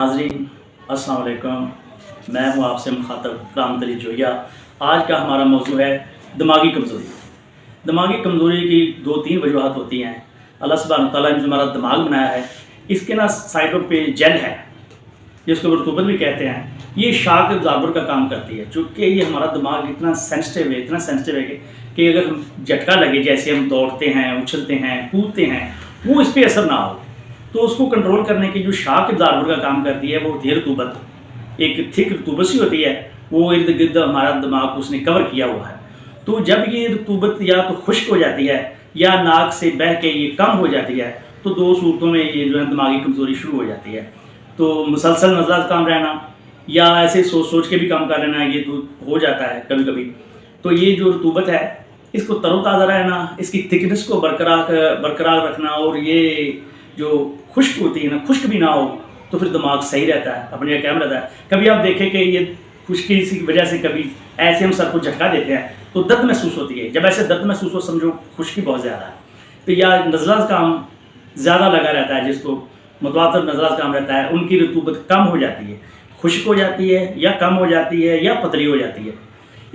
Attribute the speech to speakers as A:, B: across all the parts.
A: नाज़रीन अस्सलाम वालेकुम। मैं हूँ आपसे मुखातब करामत अली जोया। आज का हमारा मौजू है दिमागी कमज़ोरी। दिमागी कमज़ोरी की दो तीन वजूहत होती हैं। अल्लाह सुब्हानहू व तआला ने जो हमारा दिमाग बनाया है, इसके ना साइडों पे जेल है जिसको रतूबत भी कहते हैं। ये शॉक एब्ज़ॉर्बर का काम करती है। चूँकि ये हमारा दिमाग इतना सेंसिटिव है कि अगर हम झटका लगे, जैसे हम दौड़ते हैं, उछलते हैं, कूदते हैं, वो इस पर असर ना हो, तो उसको कंट्रोल करने की जो शॉक एब्ज़ॉर्बर का काम करती है वो होती है रतूबत। एक थिक रतूबत सी होती है, वो इर्द गिर्द हमारा दिमाग को उसने कवर किया हुआ है। तो जब ये रतूबत या तो खुश्क हो जाती है या नाक से बह के ये कम हो जाती है, तो दो सूरतों में ये जो है दिमागी कमज़ोरी शुरू हो जाती है। तो मुसलसल नज़र काम रहना या ऐसे सोच के भी काम कर लेना, ये तो हो जाता है कभी कभी। तो ये जो रतूबत है, इसको तरोताज़ा रहना, इसकी थिकनेस को बरकरार रखना, और ये जो खुश्क होती है ना, खुश्क भी ना हो तो फिर दिमाग सही रहता है, अपने कायम रहता है। कभी आप देखें कि ये खुश्की की वजह से कभी ऐसे हम सर को झटका देते हैं तो दर्द महसूस होती है। जब ऐसे दर्द महसूस हो, समझो खुश्की बहुत ज़्यादा है। तो या नज़ला काम ज़्यादा लगा रहता है, जिसको मुतवातर नज़ला काम रहता है, उनकी रतूबत कम हो जाती है, खुश्क हो जाती है या कम हो जाती है या पतली हो जाती है।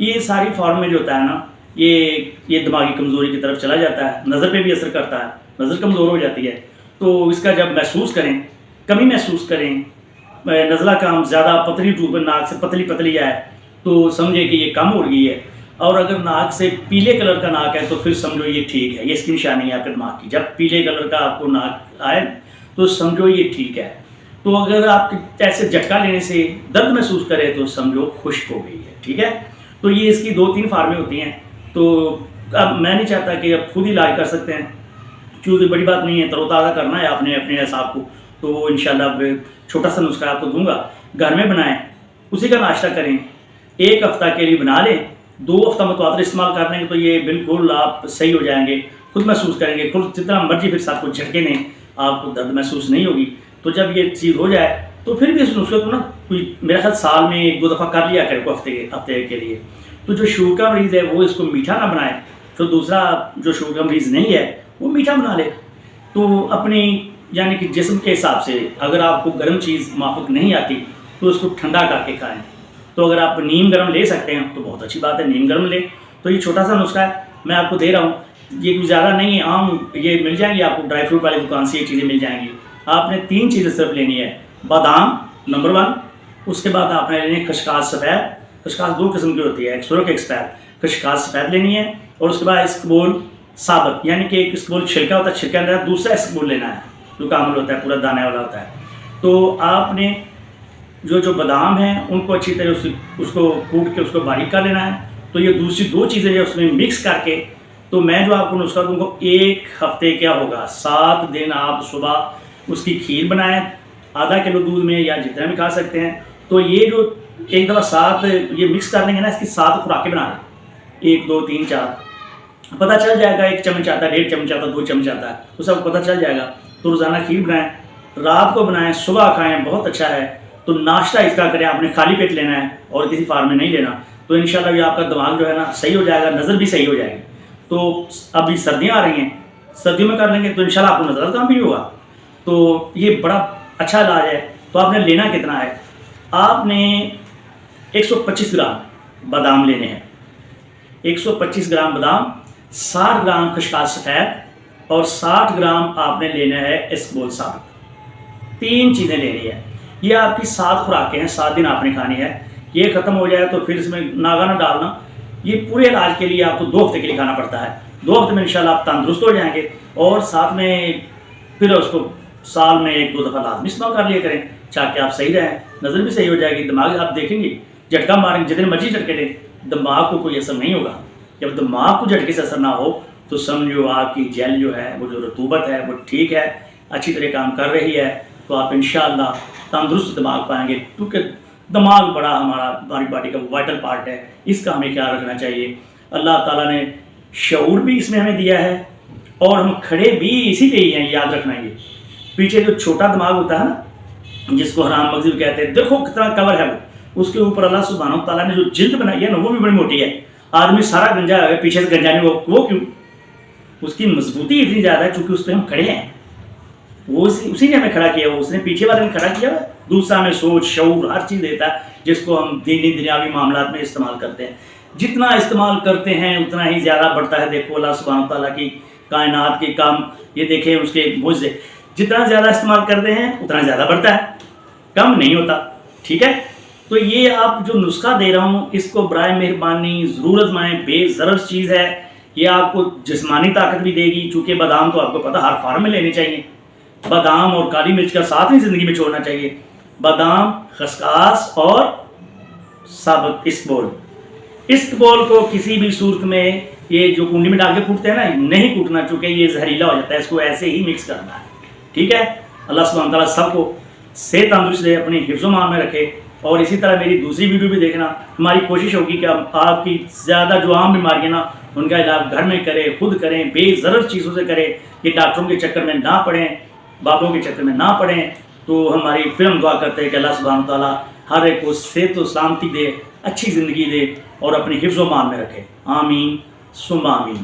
A: ये सारी फॉर्म में जो होता है ना, ये दिमागी कमज़ोरी की तरफ चला जाता है। नज़र पे भी असर करता है, नज़र कमज़ोर हो जाती है। तो इसका जब महसूस करें, कमी महसूस करें, नज़ला काम ज़्यादा पतली रूप नाक से पतली आए तो समझे कि ये कम हो गई है। और अगर नाक से पीले कलर का नाक है तो फिर समझो ये ठीक है, ये इसकी निशानी है आपके दिमाग की। जब पीले कलर का आपको नाक आए तो समझो ये ठीक है। तो अगर आप ऐसे झटका लेने से दर्द महसूस करें तो समझो खुश्क हो गई है, ठीक है। तो ये इसकी दो तीन फार्में होती हैं। तो अब मैं नहीं चाहता कि आप खुद ही इलाज कर सकते हैं, क्योंकि बड़ी बात नहीं है, तरोताज़ा करना है आपने अपने हिसाब को। तो इंशाल्लाह छोटा सा नुस्खा आपको दूंगा, घर में बनाएं, उसी का नाश्ता करें, एक हफ़्ता के लिए बना लें, 2 हफ्ता मुतवातर इस्तेमाल कर लेंगे तो ये बिल्कुल आप सही हो जाएंगे, खुद महसूस करेंगे। खुद जितना मर्जी फिर साथ को झटके दें, आपको दर्द महसूस नहीं होगी। तो जब ये चीज़ हो जाए तो फिर भी इस नुस्खे को ना कोई मेरे ख्याल साल में 1-2 दफ़ा कर लिया करें, हफ्ते के लिए। तो जो शुगर का मरीज़ है वो इसको मीठा ना बनाए, तो दूसरा जो शुगर का मरीज़ नहीं है वो मीठा बना ले। तो अपनी यानी कि जिस्म के हिसाब से, अगर आपको गर्म चीज़ माफूक नहीं आती तो उसको ठंडा करके खाएं। तो अगर आप नीम गर्म ले सकते हैं तो बहुत अच्छी बात है, नीम गर्म लें। तो ये छोटा सा नुस्खा है, मैं आपको दे रहा हूँ। ये कुछ ज़्यादा नहीं है, आम ये मिल जाएंगी आपको, ड्राई फ्रूट वाली दुकान से ये चीज़ें मिल जाएंगी। आपने 3 चीज़ें सिर्फ लेनी है। बादाम नंबर 1, उसके बाद आपने लेनी है खसकास सफ़ेद। खसकास 2 किस्म की होती है, एक सुरख एक सफ़ेद। खसकास सफ़ेद लेनी है, और उसके बाद इसबगोल साबुत, यानी कि एक इसबगोल छिलका होता है, छिलका लेना है, दूसरा इसबगोल लेना है जो कामल होता है, पूरा दाने वाला होता है। तो आपने जो बादाम हैं उनको अच्छी तरह उसको कूट के उसको बारीक कर लेना है। तो ये दूसरी 2 चीज़ें जो उसमें मिक्स करके, तो मैं जो आपको नुस्खा दूँगा, 1 हफ्ते क्या होगा, 7 दिन आप सुबह उसकी खीर बनाएं, आधा किलो दूध में या जितना भी खा सकते हैं। तो ये जो एक दफ़ा 7 ये मिक्स कर लेंगे ना, इसकी 7 खुराकें बना लें, 1 2 3 4, पता चल जाएगा 1 चम्मच आता है, 1.5 चम्मच आता है, 2 चम्मच आता है, तो सब पता चल जाएगा। तो रोज़ाना खीर बनाएं, रात को बनाएं, सुबह खाएं, बहुत अच्छा है। तो नाश्ता इसका करें, आपने खाली पेट लेना है और किसी फार्म में नहीं लेना। तो इंशाल्लाह भी आपका दिमाग जो है ना सही हो जाएगा, नज़र भी सही हो जाएगी। तो अभी सर्दियाँ आ रही हैं, सर्दियों में कर लेंगे तो इंशाल्लाह आपको नज़र काम भी नहीं होगा। तो ये बड़ा अच्छा इलाज है। तो आपने लेना कितना है, आपने 125 ग्राम बादाम लेने हैं। 125 ग्राम बादाम, 60 ग्राम खसकास सफ़ेद, और 60 ग्राम आपने लेना है इसबगोल साबुत। 3 चीज़ें लेनी है। ये आपकी 7 खुराकें हैं, 7 दिन आपने खानी है। ये ख़त्म हो जाए तो फिर इसमें नागा ना डालना। ये पूरे इलाज के लिए आपको 2 हफ्ते के लिए खाना पड़ता है। 2 हफ्ते में इंशाल्लाह आप तंदुरुस्त हो जाएंगे, और साथ में फिर उसको साल में 1-2 दफ़ा लाजमी इस्तेमाल कर लिया करें, ताकि आप सही रहें, नज़र भी सही हो जाएगी। दिमाग आप देखेंगे, झटका मारेंगे, जितने मर्जी झटके दें, दिमाग को कोई असर नहीं होगा। जब दिमाग को झटके से असर ना हो तो समझो आपकी जेल जो है, वो जो रतूबत है वो ठीक है, अच्छी तरह काम कर रही है। तो आप इंशाअल्लाह तंदुरुस्त दिमाग पाएंगे, क्योंकि दिमाग बड़ा हमारी बॉडी का वाइटल पार्ट है, इसका हमें ख्याल रखना चाहिए। अल्लाह ताला ने शऊर भी इसमें हमें दिया है, और हम खड़े भी इसी पे ही हैं, याद रखना। ये पीछे जो छोटा दिमाग होता है ना, जिसको हराम मगज़ कहते हैं, देखो कितना कवर है वो, उसके ऊपर अल्लाह सुब्हानहू तआला ने जो जिल्द बनाई है ना, वो भी बड़ी मोटी है। आदमी सारा गंजा है, पीछे से गंजा नहीं, वो क्यों? उसकी मजबूती इतनी ज़्यादा है क्योंकि उस पर हम खड़े हैं। वो उसी ने हमें खड़ा किया, उसने पीछे वाले ने खड़ा किया। दूसरा हमें सोच, शऊर, हर चीज़ देता है जिसको हम दीनी दुनियावी मामलात में इस्तेमाल करते हैं। जितना इस्तेमाल करते हैं उतना ही ज़्यादा बढ़ता है। देखो अल्लाह सुब्हानहू तआला की कायनात के काम, ये देखें उसके मुझसे, जितना ज़्यादा इस्तेमाल करते हैं उतना ज़्यादा बढ़ता है, कम नहीं होता। ठीक है, तो ये आप जो नुस्खा दे रहा हूँ इसको बराए मेहरबानी ज़रूरत माने, बेज़रर चीज़ है। ये आपको जिस्मानी ताकत भी देगी, चूँकि बादाम तो आपको पता हर फार्म में लेने चाहिए। बादाम और काली मिर्च का साथ ही ज़िंदगी में छोड़ना चाहिए। बादाम, खसकास और साबुत इसबगोल को किसी भी सूरत में, ये जो कुंडी में डाल के कूटते हैं ना, नहीं कूटना, चूँकि ये जहरीला हो जाता है, इसको ऐसे ही मिक्स करना है। ठीक है, अल्लाह सुब्हानहू तआला सबको सेहत तंदुरुस्त दे, अपने हिफ्ज़ो मान में रखे। और इसी तरह मेरी दूसरी वीडियो भी देखना। हमारी कोशिश होगी कि आपकी ज़्यादा जो आम बीमारियाँ ना, उनका इलाज घर में करें, खुद करें, बेज़रर चीज़ों से करें। ये डॉक्टरों के चक्कर में ना पड़ें, बाबों के चक्कर में ना पड़ें। तो हमारी फिर हम दुआ करते हैं कि अल्लाह सुब्हानहू तआला हर एक को सेहत और सलामती दे, अच्छी ज़िंदगी दे और अपनी हिफ्ज़ो मान में रखे। आमीन सुम्मा आमीन।